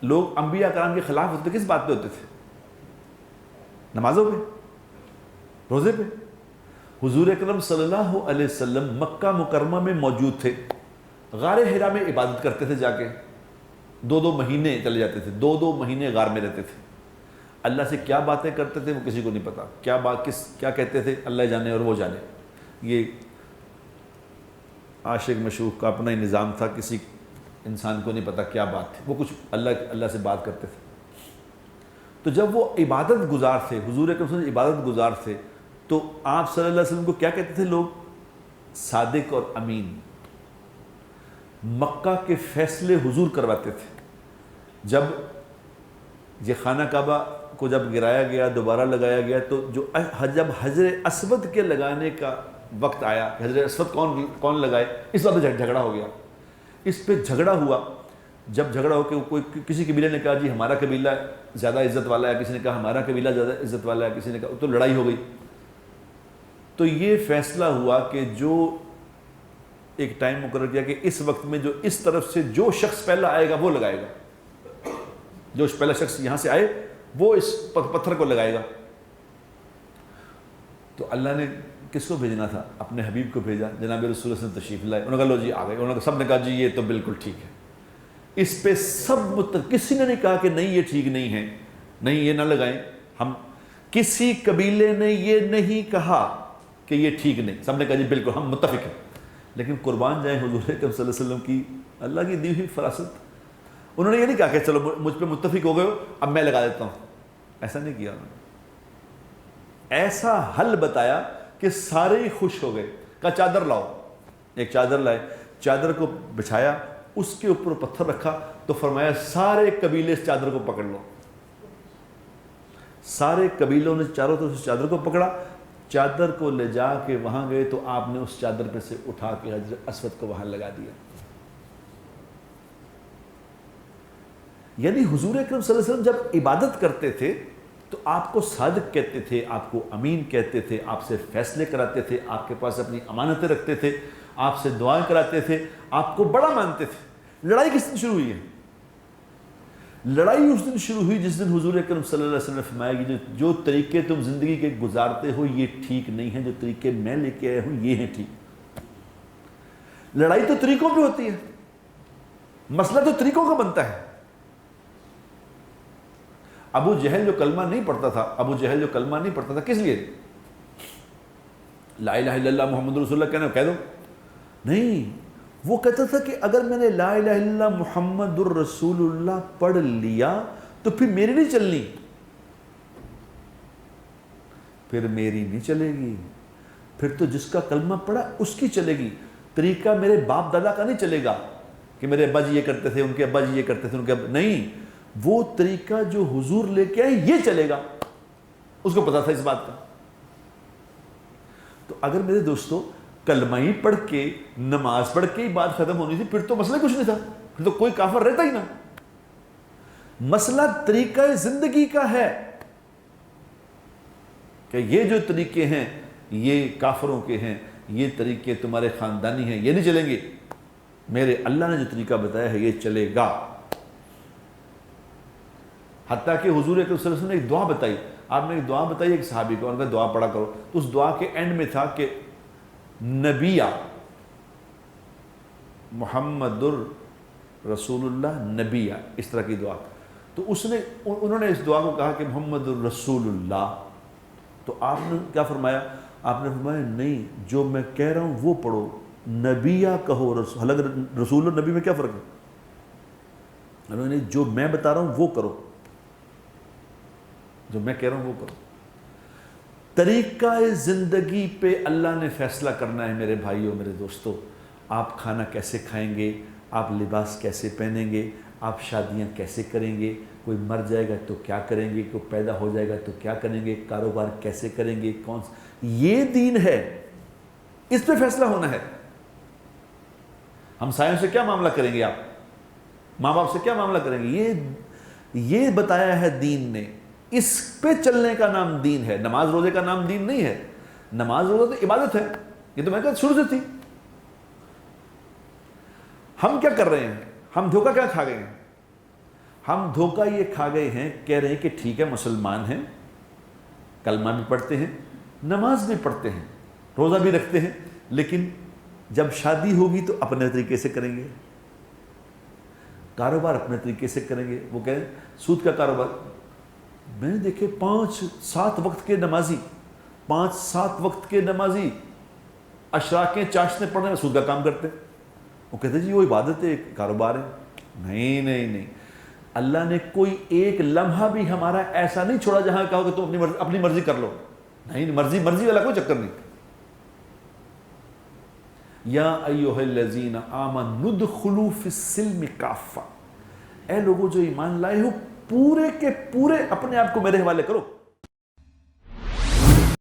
لوگ انبیاء کرام کے خلاف ہوتے کس بات پہ ہوتے تھے؟ نمازوں پہ، روزے پہ۔ حضور اکرم صلی اللہ علیہ وسلم مکہ مکرمہ میں موجود تھے، غار حرا میں عبادت کرتے تھے، جا کے 2 مہینے چلے جاتے تھے، 2 مہینے غار میں رہتے تھے۔ اللہ سے کیا باتیں کرتے تھے وہ کسی کو نہیں پتا، کیا کہتے تھے اللہ جانے اور وہ جانے۔ یہ عاشق مشوق کا اپنا ہی نظام تھا، کسی انسان کو نہیں پتا کیا بات تھی، وہ کچھ اللہ سے بات کرتے تھے۔ تو جب وہ عبادت گزار تھے، حضور اکرم صلی اللہ علیہ وسلم عبادت گزار تھے، تو آپ صلی اللہ علیہ وسلم کو کیا کہتے تھے لوگ؟ صادق اور امین۔ مکہ کے فیصلے حضور کرواتے تھے۔ جب یہ خانہ کعبہ کو جب گرایا گیا، دوبارہ لگایا گیا، تو جب حجر اسود کے لگانے کا وقت آیا، حجر اسود کون لگائے، اس وقت جھگڑا ہو گیا۔ اس پہ جھگڑا ہوا، جب جھگڑا ہو کہ کسی قبیلے نے کہا جی ہمارا قبیلہ زیادہ عزت والا ہے، کسی نے کہا ہمارا قبیلہ زیادہ عزت والا ہے، کسی نے کہا، تو لڑائی ہو گئی۔ تو یہ فیصلہ ہوا کہ جو ایک ٹائم مقرر کیا کہ اس وقت میں جو اس طرف سے جو شخص پہلا آئے گا وہ لگائے گا، جو پہلا شخص یہاں سے آئے وہ اس پتھر کو لگائے گا۔ تو اللہ نے کس کو بھیجنا تھا؟ اپنے حبیب کو بھیجا، جناب رسول اللہ صلی اللہ علیہ وسلم تشریف لائے، انہوں نے کہا لو جی آ گئے، انہوں نے سب نے کہا جی یہ تو بالکل ٹھیک ہے۔ اس پہ سب کسی نے نہیں کہا کہ نہیں یہ ٹھیک نہیں ہے، نہیں یہ نہ لگائیں، ہم کسی قبیلے نے یہ نہیں کہا کہ یہ ٹھیک نہیں، سب نے کہا جی بالکل ہم متفق ہیں۔ لیکن قربان جائیں حضور اکرم صلی اللہ علیہ وسلم کی اللہ کی دی ہوئی فراست، انہوں نے یہ نہیں کہا کہ چلو مجھ پہ متفق ہو گئے ہو اب میں لگا دیتا ہوں، ایسا نہیں کیا انہوں نے۔ ایسا حل بتایا کہ سارے ہی خوش ہو گئے، کہا چادر لاؤ، ایک چادر لائے، چادر کو بچھایا، اس کے اوپر پتھر رکھا، تو فرمایا سارے قبیلے اس چادر کو پکڑ لو۔ سارے قبیلوں نے چاروں طرف اس چادر کو پکڑا، چادر کو لے جا کے وہاں گئے تو آپ نے اس چادر پہ سے اٹھا کے حجر اسود کو وہاں لگا دیا۔ یعنی حضور اکرم صلی اللہ علیہ وسلم جب عبادت کرتے تھے تو آپ کو صادق کہتے تھے، آپ کو امین کہتے تھے، آپ سے فیصلے کراتے تھے، آپ کے پاس اپنی امانتیں رکھتے تھے، آپ سے دعائیں کراتے تھے، آپ کو بڑا مانتے تھے۔ لڑائی کس دن شروع ہوئی ہے؟ لڑائی اس دن شروع ہوئی جس دن حضور اکرم صلی اللہ علیہ وسلم نے فرمایا کہ جو طریقے تم زندگی کے گزارتے ہو یہ ٹھیک نہیں ہیں، جو طریقے میں لے کے آیا ہوں یہ ہیں ٹھیک۔ لڑائی تو طریقوں پہ ہوتی ہے، مسئلہ تو طریقوں کا بنتا ہے۔ ابو جہل جو کلمہ نہیں پڑھتا تھا، کس لیے؟ لا الہ الا اللہ محمد رسول اللہ کہنا کہہ دو، نہیں، وہ کہتا تھا کہ اگر میں نے لا الہ الا اللہ محمد الرسول اللہ پڑھ لیا تو پھر میری نہیں چلنی، پھر میری نہیں چلے گی، پھر تو جس کا کلمہ پڑھا اس کی چلے گی، طریقہ میرے باپ دادا کا نہیں چلے گا کہ میرے ابا جی یہ کرتے تھے، ان کے ابا جی یہ کرتے تھے، ان کے ابا، نہیں، وہ طریقہ جو حضور لے کے آئے یہ چلے گا۔ اس کو پتا تھا اس بات کا۔ تو اگر میرے دوستو کلمہ ہی پڑھ کے، نماز پڑھ کے ہی بات ختم ہونی تھی، پھر تو مسئلہ کچھ نہیں تھا، پھر تو کوئی کافر رہتا ہی نہ۔ مسئلہ طریقہ زندگی کا ہے کہ یہ جو طریقے ہیں یہ کافروں کے ہیں، یہ طریقے تمہارے خاندانی ہیں، یہ نہیں چلیں گے، میرے اللہ نے جو طریقہ بتایا ہے یہ چلے گا۔ حتیٰ کہ حضور اکرم صلی اللہ علیہ وسلم نے ایک دعا بتائی، آپ نے ایک دعا بتائی ایک صحابی کو، ان کا دعا پڑھا کرو، تو اس دعا کے اینڈ میں تھا کہ نبیہ محمد الرسول اللہ نبیہ، اس طرح کی دعا۔ تو انہوں نے اس دعا کو کہا کہ محمد الرسول اللہ، تو آپ نے کیا فرمایا؟ آپ نے فرمایا نہیں، جو میں کہہ رہا ہوں وہ پڑھو، نبیہ کہو، حالانکہ رسول اور نبی میں کیا فرق ہے؟ انہوں نے جو میں بتا رہا ہوں وہ کرو، جو میں کہہ رہا ہوں وہ کرو۔ طریقہ زندگی پہ اللہ نے فیصلہ کرنا ہے میرے بھائیوں، میرے دوستو۔ آپ کھانا کیسے کھائیں گے، آپ لباس کیسے پہنیں گے، آپ شادیاں کیسے کریں گے، کوئی مر جائے گا تو کیا کریں گے، کوئی پیدا ہو جائے گا تو کیا کریں گے، کاروبار کیسے کریں گے، یہ دین ہے، اس پہ فیصلہ ہونا ہے۔ ہمسایوں سے کیا معاملہ کریں گے، آپ ماں باپ سے کیا معاملہ کریں گے، یہ بتایا ہے دین نے، اس پہ چلنے کا نام دین ہے۔ نماز روزے کا نام دین نہیں ہے، نماز روزہ تو عبادت ہے، یہ تو میں کہا شروع سے تھی۔ ہم کیا کر رہے ہیں، ہم دھوکہ کیا کھا گئے ہیں، ہم دھوکہ یہ کھا گئے ہیں، کہہ رہے ہیں کہ ٹھیک ہے مسلمان ہیں، کلمہ بھی پڑھتے ہیں، نماز بھی پڑھتے ہیں، روزہ بھی رکھتے ہیں، لیکن جب شادی ہوگی تو اپنے طریقے سے کریں گے، کاروبار اپنے طریقے سے کریں گے۔ وہ کہیں سود کا کاروبار، میں نے دیکھے 5-7 وقت کے نمازی، 5-7 وقت کے نمازی اشراقیں چاشتیں پڑھنے میں سود کا کام کرتے ہیں۔ وہ کہتے ہیں جی وہ عبادت ہے، کاروبار ہے۔ نہیں نہیں نہیں، اللہ نے کوئی ایک لمحہ بھی ہمارا ایسا نہیں چھوڑا جہاں کہو کہ تم اپنی مرضی کر لو۔ نہیں، مرضی والا کوئی چکر نہیں۔ یا ایھا الذین آمنوا ادخلوا فی السلم کافہ، اے لوگوں جو ایمان لائے ہو پورے کے پورے اپنے آپ کو میرے حوالے کرو۔